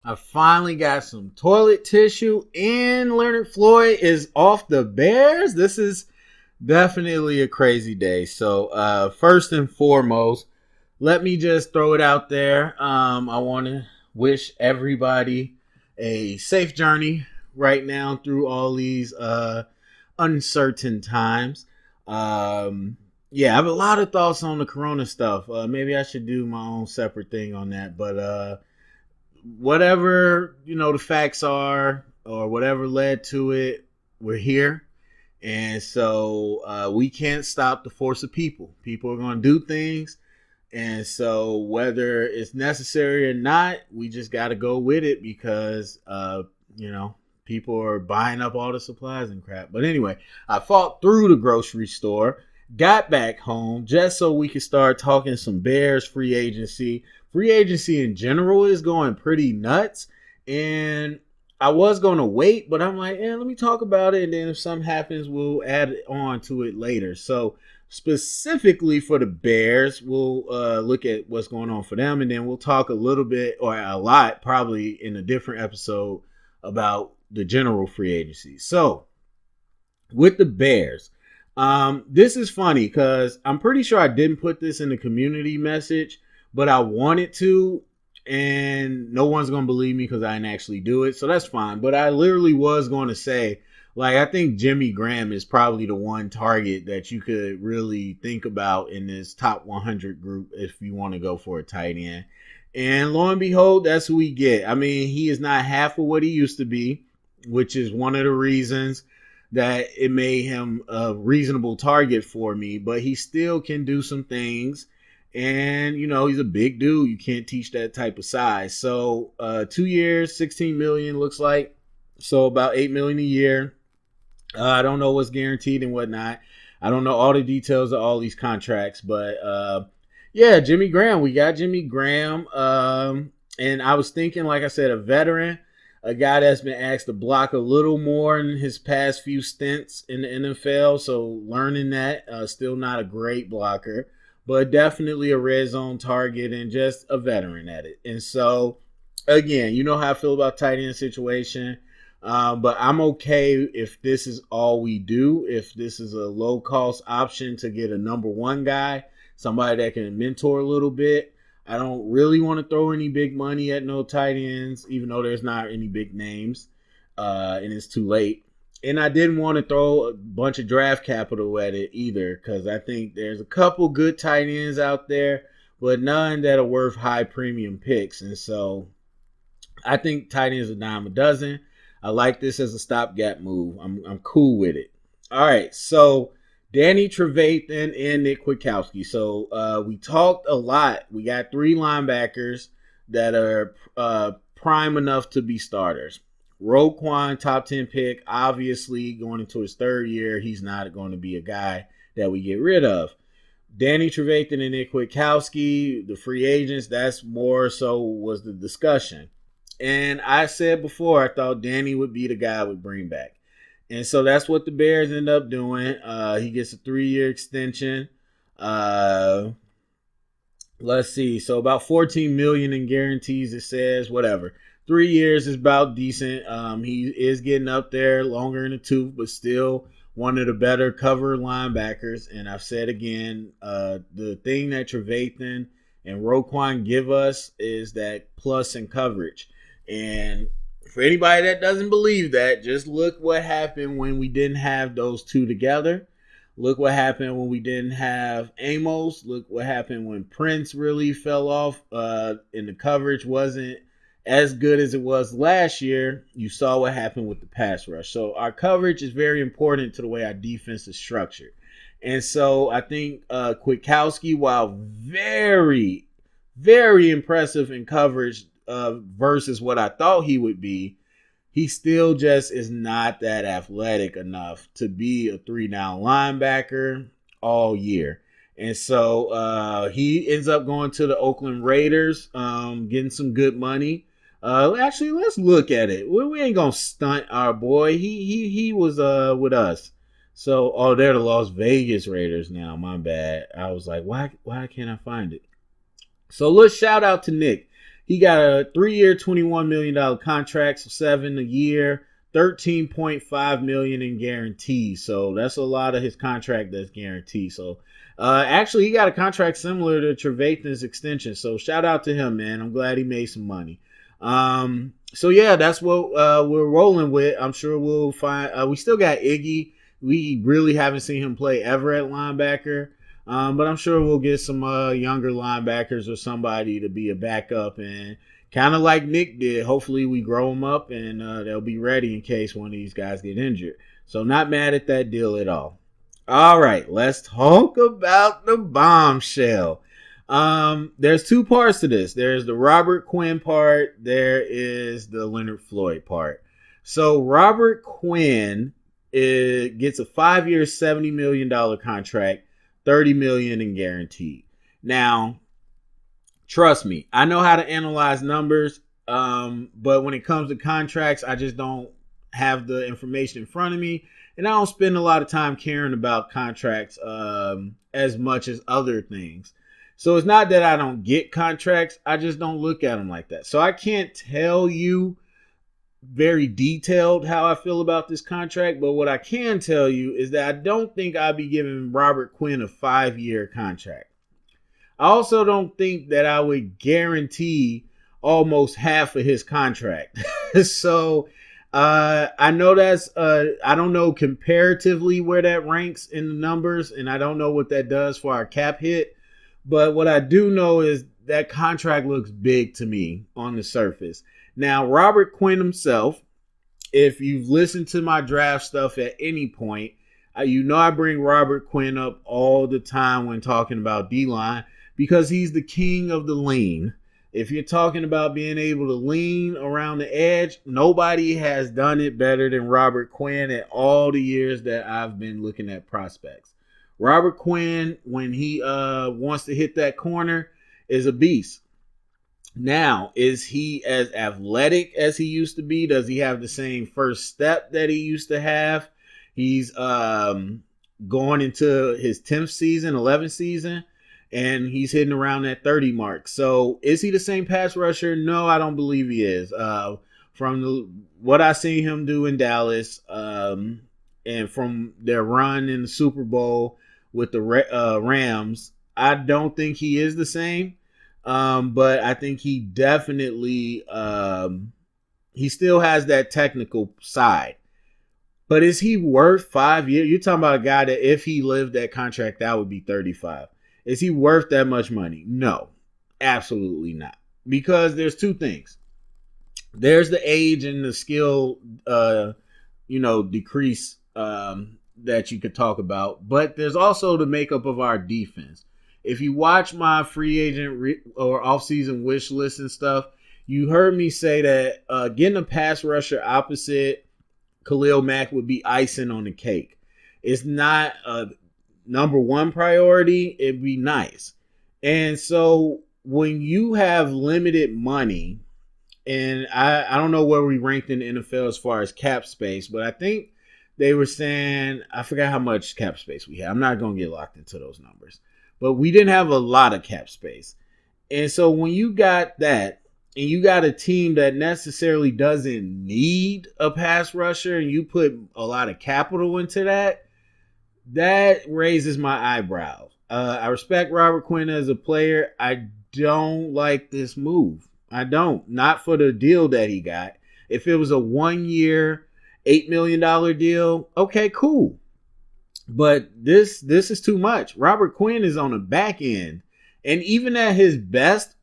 I finally got some toilet tissue, and Leonard Floyd is off the Bears. This is definitely a crazy day. So, first and foremost, let me just throw it out there. I want to wish everybody a safe journey right now through all these uncertain times. Um, yeah, I have a lot of thoughts on the corona stuff. Maybe I should do my own separate thing on that, but whatever the facts are or whatever led to it, we're here. And so we can't stop the force of people. People are going to do things. And so whether it's necessary or not, we just got to go with it because, you know, people are buying up all the supplies and crap. But anyway, I fought through the grocery store, got back home just so we could start talking some Bears free agency. Free agency in general is going pretty nuts. And I was going to wait, but I'm like, let me talk about it. And then if something happens, we'll add on to it later. So specifically for the Bears, we'll look at what's going on for them. And then we'll talk a little bit or a lot probably in a different episode about the general free agency. So with the Bears, this is funny because I'm pretty sure I didn't put this in the community message, but I wanted to, and no one's going to believe me because I didn't actually do it. So that's fine. But I literally was going to say, like, I think Jimmy Graham is probably the one target that you could really think about in this top 100 group if you want to go for a tight end. And lo and behold, that's who we get. I mean, he is not half of what he used to be, which is one of the reasons that it made him a reasonable target for me, but he still can do some things. And, he's a big dude. You can't teach that type of size. So 2 years, 16 million looks like. So about 8 million a year. I don't know what's guaranteed and whatnot. I don't know all the details of all these contracts, but yeah, Jimmy Graham. We got Jimmy Graham. And I was thinking, like I said, a veteran, a guy that's been asked to block a little more in his past few stints in the NFL. So learning that, still not a great blocker, but definitely a red zone target and just a veteran at it. And so, again, you know how I feel about tight end situation. But I'm okay if this is all we do, if this is a low cost option to get a number one guy, somebody that can mentor a little bit. I don't really want to throw any big money at no tight ends, even though there's not any big names, and it's too late. And I didn't want to throw a bunch of draft capital at it either, because I think there's a couple good tight ends out there, but none that are worth high premium picks. And so I think tight ends are a dime a dozen. I like this as a stopgap move. I'm cool with it. All right, so Danny Trevathan and Nick Kwiatkowski. So we talked a lot. We got 3 linebackers that are prime enough to be starters. Roquan, top 10 pick, obviously going into his 3rd year, he's not going to be a guy that we get rid of. Danny Trevathan and Nick Kwiatkowski, the free agents, that's more so was the discussion. And I said before, I thought Danny would be the guy I would bring back. And so that's what the Bears end up doing. He gets a 3-year extension. Let's see. So about 14 million in guarantees, it says, whatever. 3 years is about decent. He is getting up there, longer in the tooth, but still one of the better cover linebackers. And I've said again, the thing that Trevathan and Roquan give us is that plus in coverage. And for anybody that doesn't believe that, just look what happened when we didn't have those two together. Look what happened when we didn't have Amos. Look what happened when Prince really fell off and the coverage wasn't as good as it was last year. You saw what happened with the pass rush. So our coverage is very important to the way our defense is structured. And so I think Kwiatkowski, while very, very impressive in coverage, versus what I thought he would be, he still just is not that athletic enough to be a 3-down linebacker all year. And so he ends up going to the Oakland Raiders, getting some good money. Actually, let's look at it. We ain't gonna stunt our boy. He was with us. So they're the Las Vegas Raiders now. My bad. I was like, why can't I find it? So let's shout out to Nick. He got a 3-year, $21 million contract, so 7 a year, 13.5 million in guarantees. So that's a lot of his contract that's guaranteed. So actually, he got a contract similar to Trevathan's extension. So shout out to him, man. I'm glad he made some money. So yeah, that's what we're rolling with. I'm sure we'll find. We still got Iggy. We really haven't seen him play ever at linebacker. But I'm sure we'll get some younger linebackers or somebody to be a backup, and kind of like Nick did. Hopefully we grow them up and they'll be ready in case one of these guys get injured. So not mad at that deal at all. All right, let's talk about the bombshell. There's two parts to this. There's the Robert Quinn part. There is the Leonard Floyd part. So Robert Quinn gets a 5-year, $70 million contract. 30 million in guaranteed. Now, trust me, I know how to analyze numbers, but when it comes to contracts, I just don't have the information in front of me, and I don't spend a lot of time caring about contracts as much as other things. So it's not that I don't get contracts, I just don't look at them like that. So I can't tell you very detailed how I feel about this contract, but what I can tell you is that I don't think I'd be giving Robert Quinn a 5-year contract. I also don't think that I would guarantee almost half of his contract. So I know that's I don't know comparatively where that ranks in the numbers, and I don't know what that does for our cap hit, but what I do know is that contract looks big to me on the surface. Now, Robert Quinn himself, if you've listened to my draft stuff at any point, you know I bring Robert Quinn up all the time when talking about D-line because he's the king of the lean. If you're talking about being able to lean around the edge, nobody has done it better than Robert Quinn at all the years that I've been looking at prospects. Robert Quinn, when he wants to hit that corner, is a beast. Now, is he as athletic as he used to be? Does he have the same first step that he used to have? He's going into his 10th season, 11th season, and he's hitting around that 30 mark. So is he the same pass rusher? No, I don't believe he is. From what I seen him do in Dallas and from their run in the Super Bowl with the Rams, I don't think he is the same. But I think he definitely he still has that technical side. But is he worth 5 years? You're talking about a guy that if he lived that contract, that would be 35. Is he worth that much money? No, absolutely not. Because there's two things. There's the age and the skill, decrease that you could talk about. But there's also the makeup of our defense. If you watch my free agent or offseason wish list and stuff, you heard me say that getting a pass rusher opposite Khalil Mack would be icing on the cake. It's not a number one priority. It'd be nice. And so when you have limited money, and I don't know where we ranked in the NFL as far as cap space, but I think they were saying, I forgot how much cap space we had. I'm not going to get locked into those numbers. But we didn't have a lot of cap space. And so when you got that, and you got a team that necessarily doesn't need a pass rusher, and you put a lot of capital into that, that raises my eyebrows. I respect Robert Quinn as a player. I don't like this move. I don't. Not for the deal that he got. If it was a 1-year, $8 million deal, okay, cool. But this is too much. Robert Quinn is on the back end. And even at his best,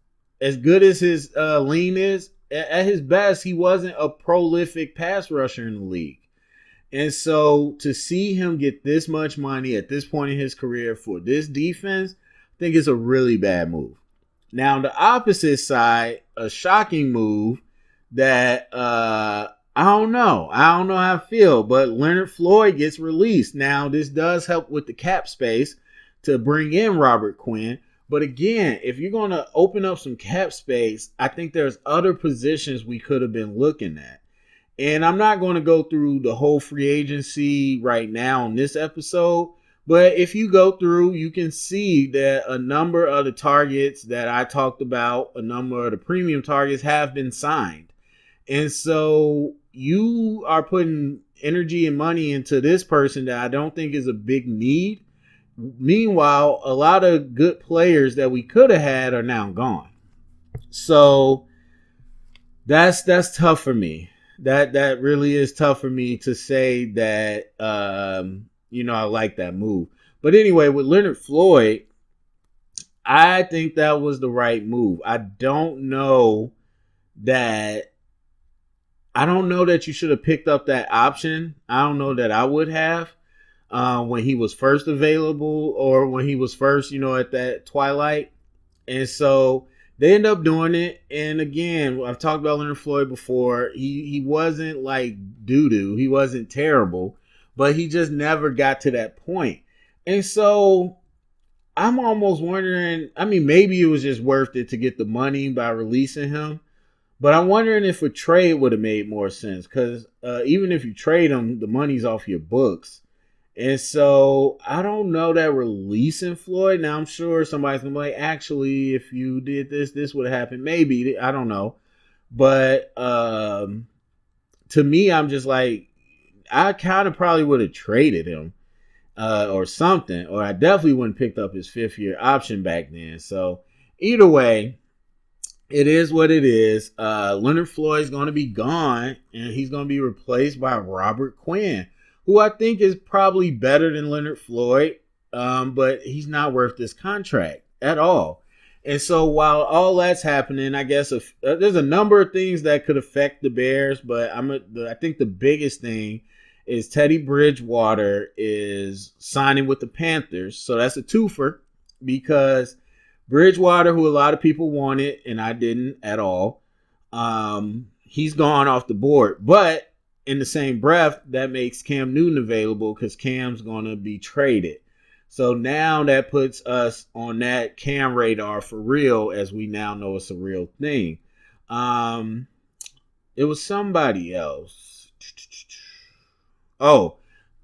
as good as his lean is, at his best, he wasn't a prolific pass rusher in the league. And so to see him get this much money at this point in his career for this defense, I think it's a really bad move. Now, on the opposite side, a shocking move that I don't know how I feel, but Leonard Floyd gets released. Now, this does help with the cap space to bring in Robert Quinn. But again, if you're going to open up some cap space, I think there's other positions we could have been looking at. And I'm not going to go through the whole free agency right now in this episode, But if you go through, you can see that a number of the targets that I talked about, a number of the premium targets have been signed. And so you are putting energy and money into this person that I don't think is a big need. Meanwhile, a lot of good players that we could have had are now gone. So that's tough for me. That really is tough for me to say that I like that move. But anyway, with Leonard Floyd, I think that was the right move. I don't know that you should have picked up that option. I don't know that I would have when he was first available or when he was first, at that twilight. And so they end up doing it. And again, I've talked about Leonard Floyd before. He wasn't like doo-doo. He wasn't terrible, but he just never got to that point. And so I'm almost wondering, maybe it was just worth it to get the money by releasing him. But I'm wondering if a trade would have made more sense because even if you trade him, the money's off your books. And so I don't know that releasing Floyd. Now, I'm sure somebody's going to be like, actually, if you did this would have happened. Maybe. I don't know. But to me, I'm just like, I kind of probably would have traded him or something. Or I definitely wouldn't picked up his 5th-year option back then. So either way, it is what it is. Leonard Floyd's going to be gone, and he's going to be replaced by Robert Quinn, who I think is probably better than Leonard Floyd, but he's not worth this contract at all. And so while all that's happening, I guess there's a number of things that could affect the Bears, but I think the biggest thing is Teddy Bridgewater is signing with the Panthers. So that's a twofer because Bridgewater, who a lot of people wanted, and I didn't at all, he's gone off the board. But in the same breath, that makes Cam Newton available because Cam's going to be traded. So now that puts us on that Cam radar for real, as we now know it's a real thing. It was somebody else. Oh,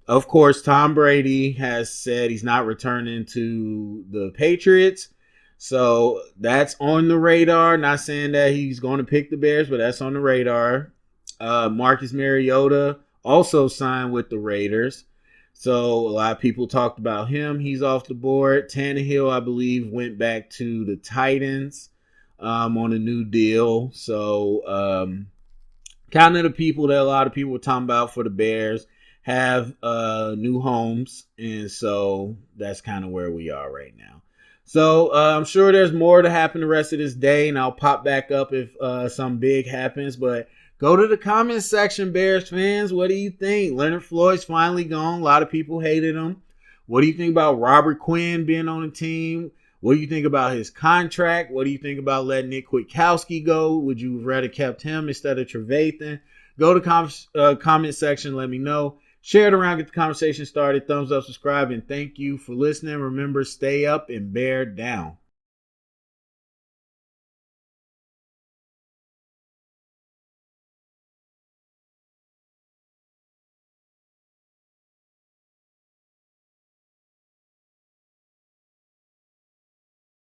of course, Tom Brady has said he's not returning to the Patriots. So that's on the radar. Not saying that he's going to pick the Bears, but that's on the radar. Marcus Mariota also signed with the Raiders. So a lot of people talked about him. He's off the board. Tannehill, I believe, went back to the Titans on a new deal. So kind of the people that a lot of people were talking about for the Bears have new homes. And so that's kind of where we are right now. So I'm sure there's more to happen the rest of this day, and I'll pop back up if something big happens. But go to the comment section, Bears fans. What do you think? Leonard Floyd's finally gone. A lot of people hated him. What do you think about Robert Quinn being on the team? What do you think about his contract? What do you think about letting Nick Kwiatkowski go? Would you have rather kept him instead of Trevathan? Go to the comment section. Let me know. Share it around, get the conversation started. Thumbs up, subscribe, and thank you for listening. Remember, stay up and bear down.